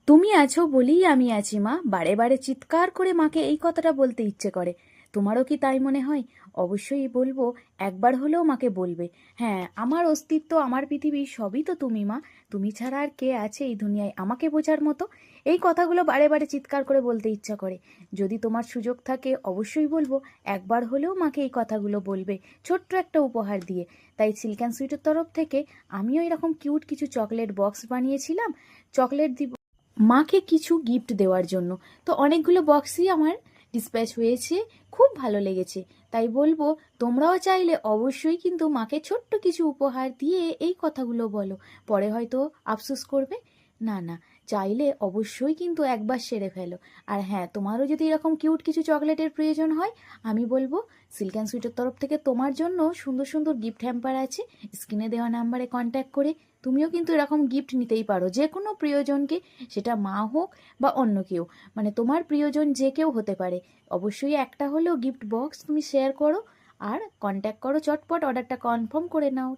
তুমি আছো বলেই আমি আছি মা। বারে বারে চিৎকার করে মাকে এই কথাটা বলতে ইচ্ছে করে। তোমারও কি তাই মনে হয়? অবশ্যই বলবো, একবার হলেও মাকে বলবে। হ্যাঁ, আমার অস্তিত্ব, আমার পৃথিবী সবই তো তুমি মা। তুমি ছাড়া আর কে আছে এই দুনিয়ায় আমাকে বোঝার মতো? এই কথাগুলো বারে বারে চিৎকার করে বলতে ইচ্ছা করে। যদি তোমার সুযোগ থাকে অবশ্যই বলবো, একবার হলেও মাকে এই কথাগুলো বলবে, ছোট্ট একটা উপহার দিয়ে। তাই সিল্ক অ্যান্ড সুইটের তরফ থেকে আমিও এরকম কিউট কিছু চকলেট বক্স বানিয়েছিলাম। চকলেট দিব মাকে কিছু গিফট দেওয়ার জন্য। তো অনেকগুলো বক্সই আমার ডিসপ্যাচ হয়েছে, খুব ভালো লেগেছে। তাই বলবো, তোমরাও চাইলে অবশ্যই কিন্তু মাকে ছোট্ট কিছু উপহার দিয়ে এই কথাগুলো বলো। পরে হয়তো আফসোস করবে। না না, চাইলে অবশ্যই কিন্তু একবার সেরে ফেলো। আর হ্যাঁ, তোমারও যদি এরকম কিউট কিছু চকলেটের প্রয়োজন হয়, আমি বলবো সিল্ক অ্যান্ড সুইটের তরফ থেকে তোমার জন্য সুন্দর সুন্দর গিফট হ্যাম্পার আছে। স্ক্রিনে দেওয়া নাম্বারে কন্ট্যাক্ট করে তুমিও কিন্তু এরকম গিফট নিতেই পারো যে কোনো প্রিয়জনকে, সেটা মা হোক বা অন্য কেউ। মানে তোমার প্রিয়জন যে কেউ হতে পারে। অবশ্যই একটা হলেও গিফট বক্স তুমি শেয়ার করো আর কন্ট্যাক্ট করো, চটপট অর্ডারটা কনফার্ম করে নাও।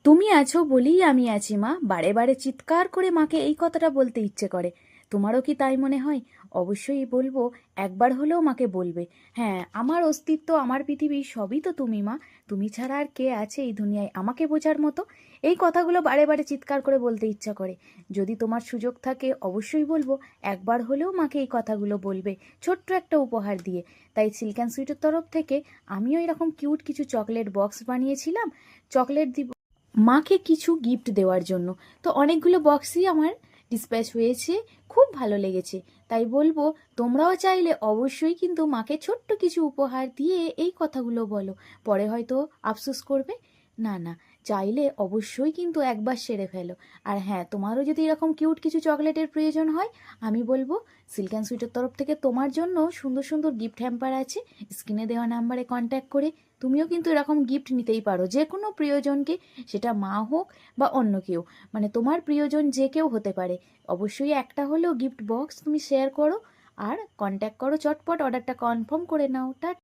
তুমি আছো বলেই আমি আছি মা। বারে বারে চিৎকার করে মাকে এই কথাটা বলতে ইচ্ছে করে। তোমারও কি তাই মনে হয়? অবশ্যই বলবো, একবার হলেও মাকে বলবে। হ্যাঁ, আমার অস্তিত্ব, আমার পৃথিবী সবই তো তুমি মা। তুমি ছাড়া আর কে আছে এই দুনিয়ায় আমাকে বোঝার মতো? এই কথাগুলো বারে বারে চিৎকার করে বলতে ইচ্ছা করে। যদি তোমার সুযোগ থাকে অবশ্যই বলবো, একবার হলেও মাকে এই কথাগুলো বলবে, ছোট্ট একটা উপহার দিয়ে। তাই সিল্ক অ্যান্ড সুইটের তরফ থেকে আমিও এরকম কিউট কিছু চকলেট বক্স বানিয়েছিলাম। চকলেট দিব মাকে কিছু গিফট দেওয়ার জন্য। তো অনেকগুলো বক্সই আমার ডিসপ্যাচ হয়েছে, খুব ভালো লেগেছে। তাই বলবো, তোমরাও চাইলে অবশ্যই কিন্তু মাকে ছোট্ট কিছু উপহার দিয়ে এই কথাগুলো বলো। পরে হয়তো আফসোস করবে। না না, চাইলে অবশ্যই কিন্তু একবার সেরে ফেলো। আর হ্যাঁ, তোমারও যদি এরকম কিউট কিছু চকলেটের প্রয়োজন হয়, আমি বলবো সিল্ক অ্যান্ড সুইটের তরফ থেকে তোমার জন্য সুন্দর সুন্দর গিফট হ্যাম্পার আছে। স্ক্রিনে দেওয়া নাম্বারে কন্ট্যাক্ট করে তুমিও কিন্তু এরকম গিফট নিতেই পারো যে কোনো প্রিয়জনকে, সেটা মা হোক বা অন্য কেউ। মানে তোমার প্রিয়জন যে কেউ হতে পারে। অবশ্যই একটা হলেও গিফট বক্স তুমি শেয়ার করো আর কন্ট্যাক্ট করো, চটপট অর্ডারটা কনফার্ম করে নাও।